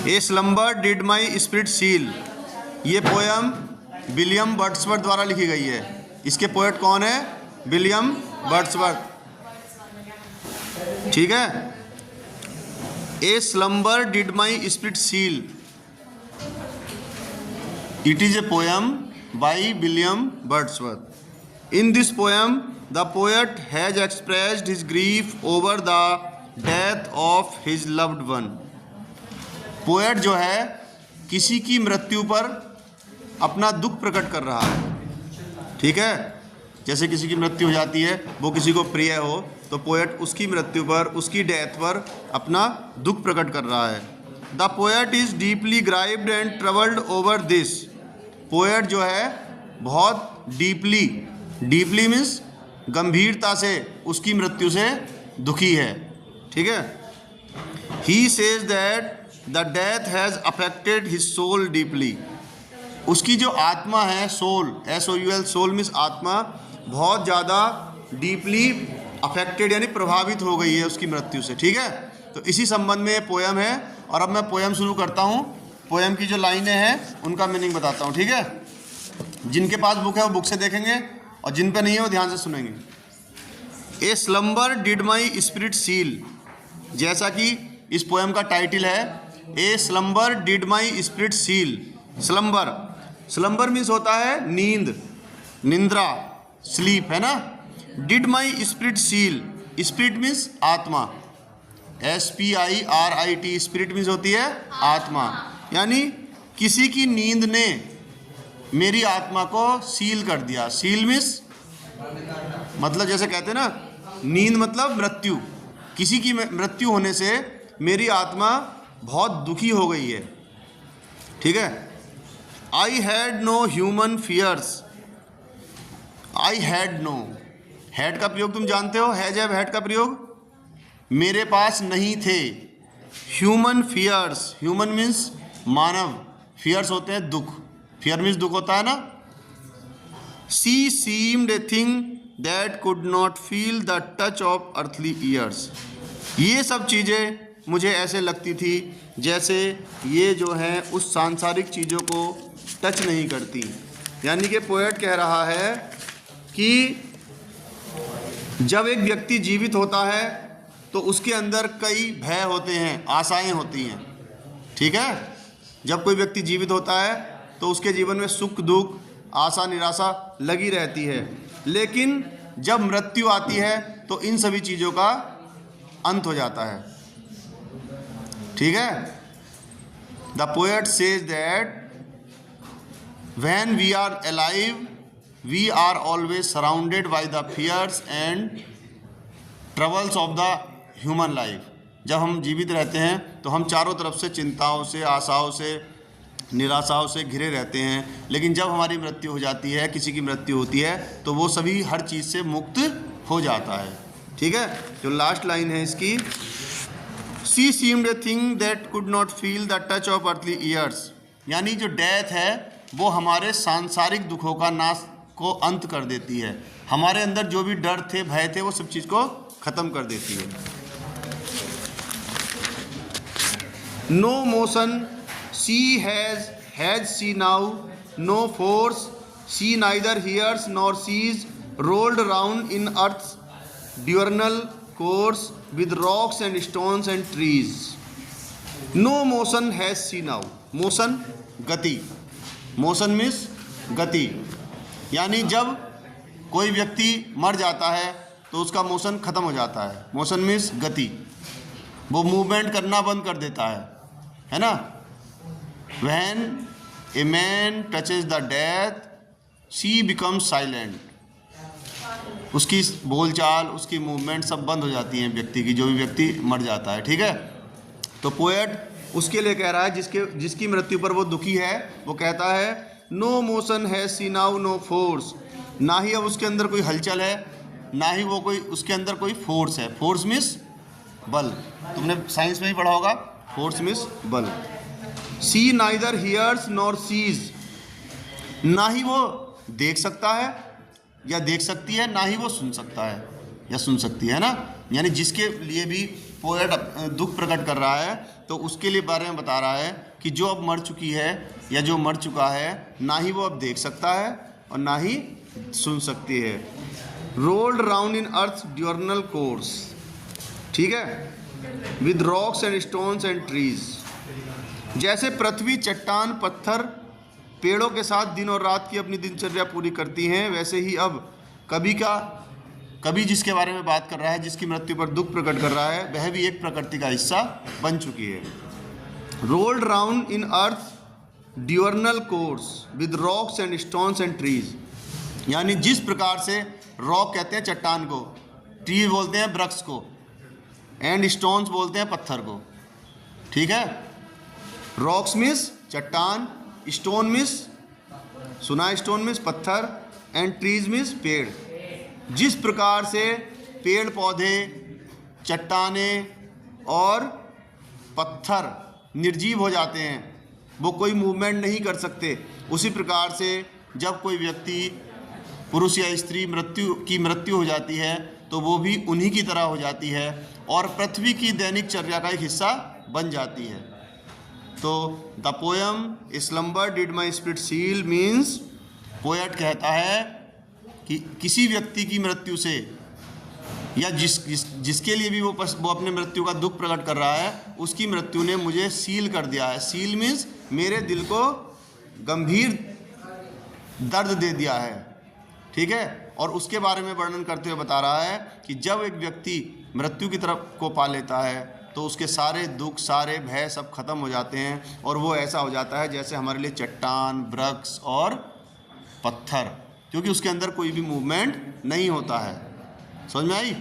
A slumber did my spirit seal, ये poem William Wordsworth द्वारा लिखी गई है। इसके पोएट कौन है? William Wordsworth. ठीक है। A slumber did my spirit seal, it is a poem by William Wordsworth. In this poem the poet has expressed his grief over the death of his loved one. Poet जो है किसी की मृत्यु पर अपना दुख प्रकट कर रहा है। ठीक है। जैसे किसी की मृत्यु हो जाती है, वो किसी को प्रिय हो, तो पोएट उसकी मृत्यु पर, उसकी डेथ पर अपना दुख प्रकट कर रहा है। The poet is deeply grieved and troubled over this. Poet जो है बहुत डीपली मीन्स गंभीरता से उसकी मृत्यु से दुखी है। ठीक है। He says that the death has affected his soul deeply. उसकी जो आत्मा है, सोल, SOUL, सोल मीन्स आत्मा, बहुत ज़्यादा डीपली अफेक्टेड यानी प्रभावित हो गई है उसकी मृत्यु से। ठीक है। तो इसी संबंध में ये पोयम है। और अब मैं पोयम शुरू करता हूँ। पोयम की जो लाइनें हैं उनका मीनिंग बताता हूँ। ठीक है। जिनके पास बुक है वो बुक से देखेंगे, और जिन पे नहीं है वो ध्यान से सुनेंगे। A slumber did my spirit seal, जैसा कि इस पोयम का टाइटल है a slumber did my spirit seal. Slumber means होता है नींद, निंद्रा, स्लीप, है ना। Did my spirit seal, spirit means आत्मा, SPIRIT, स्पिरिट मीन्स होती है आत्मा। यानी किसी की नींद ने मेरी आत्मा को सील कर दिया। सील मीन्स मतलब जैसे कहते हैं ना, नींद मतलब मृत्यु। किसी की मृत्यु होने से मेरी आत्मा बहुत दुखी हो गई है। ठीक है। I had no human fears, I had no, had का प्रयोग तुम जानते हो, हैज हैव हैड का प्रयोग, मेरे पास नहीं थे। ह्यूमन फियर्स, ह्यूमन मीन्स मानव, फियर्स होते हैं दुख, फियर मीन्स दुख होता है ना। She seemed a thing that could not feel the touch of earthly years. ये सब चीज़ें मुझे ऐसे लगती थी जैसे ये जो है उस सांसारिक चीज़ों को टच नहीं करती। यानी कि पोएट कह रहा है कि जब एक व्यक्ति जीवित होता है तो उसके अंदर कई भय होते हैं, आशाएं होती हैं। ठीक है। जब कोई व्यक्ति जीवित होता है तो उसके जीवन में सुख दुख, आशा निराशा लगी रहती है। लेकिन जब मृत्यु आती है तो इन सभी चीज़ों का अंत हो जाता है। ठीक है। The poet says that when we are alive we are always surrounded by the fears and troubles of the human life. जब हम जीवित रहते हैं तो हम चारों तरफ से चिंताओं से, आशाओं से, निराशाओं से घिरे रहते हैं। लेकिन जब हमारी मृत्यु हो जाती है, किसी की मृत्यु होती है, तो वो सभी हर चीज़ से मुक्त हो जाता है। ठीक है। जो लास्ट लाइन है इसकी, she seemed a thing that could not feel the touch of earthly years. यानी जो डेथ है वो हमारे सांसारिक दुखों का नाश को अंत कर देती है। हमारे अंदर जो भी डर थे, भय थे, वो सब चीज़ को ख़त्म कर देती है। No motion she has she now, no force she neither hears nor sees, rolled round in earth diurnal course with rocks and stones and trees. No motion has she now. Motion गति, motion means गति। यानी जब कोई व्यक्ति मर जाता है तो उसका मोशन खत्म हो जाता है। मोशन मीन्स गति, वो मूवमेंट करना बंद कर देता है ना। When a man touches the death, she becomes silent. उसकी बोलचाल, उसकी मूवमेंट सब बंद हो जाती हैं व्यक्ति की, जो भी व्यक्ति मर जाता है। ठीक है। तो पोएट उसके लिए कह रहा है जिसकी मृत्यु पर वो दुखी है। वो कहता है नो मोशन है सी नाउ, नो फोर्स, ना ही अब उसके अंदर कोई हलचल है, ना ही वो कोई उसके अंदर कोई फोर्स है। फोर्स मीन्स बल, तुमने साइंस में ही पढ़ा होगा, फोर्स मीन्स बल। सी नाइदर हियर्स नॉर सीज, ना ही वो देख सकता है या देख सकती है, ना ही वो सुन सकता है या सुन सकती है ना। यानी जिसके लिए भी पोएट दुख प्रकट कर रहा है तो उसके लिए बारे में बता रहा है कि जो अब मर चुकी है या जो मर चुका है, ना ही वो अब देख सकता है और ना ही सुन सकती है। Rolled round in earth diurnal course, ठीक है, with rocks and stones and trees. जैसे पृथ्वी, चट्टान, पत्थर, पेड़ों के साथ दिन और रात की अपनी दिनचर्या पूरी करती हैं, वैसे ही अब कभी जिसके बारे में बात कर रहा है, जिसकी मृत्यु पर दुख प्रकट कर रहा है, वह भी एक प्रकृति का हिस्सा बन चुकी है। Rolled round in earth diurnal course with rocks and stones and trees, यानी जिस प्रकार से रॉक कहते हैं चट्टान को, ट्री बोलते हैं वृक्ष को, एंड स्टोन्स बोलते हैं पत्थर को, ठीक है। रॉक्स मीन्स चट्टान, स्टोन मीन्स सुना, स्टोन मीन्स पत्थर, एंड ट्रीज मीन्स पेड़। जिस प्रकार से पेड़ पौधे, चट्टानें और पत्थर निर्जीव हो जाते हैं, वो कोई मूवमेंट नहीं कर सकते, उसी प्रकार से जब कोई व्यक्ति, पुरुष या स्त्री मृत्यु हो जाती है तो वो भी उन्हीं की तरह हो जाती है और पृथ्वी की दैनिक चर्या का एक हिस्सा बन जाती है। तो the poem slumber did my spirit seal means, poet कहता है कि किसी व्यक्ति की मृत्यु से या जिसके लिए भी वो अपने मृत्यु का दुख प्रकट कर रहा है, उसकी मृत्यु ने मुझे सील कर दिया है। सील मीन्स मेरे दिल को गंभीर दर्द दे दिया है, ठीक है। और उसके बारे में वर्णन करते हुए बता रहा है कि जब एक व्यक्ति मृत्यु की तरफ को पा लेता है तो उसके सारे दुख, सारे भय सब खत्म हो जाते हैं और वो ऐसा हो जाता है जैसे हमारे लिए चट्टान, वृक्ष और पत्थर, क्योंकि उसके अंदर कोई भी मूवमेंट नहीं होता है। समझ में आई?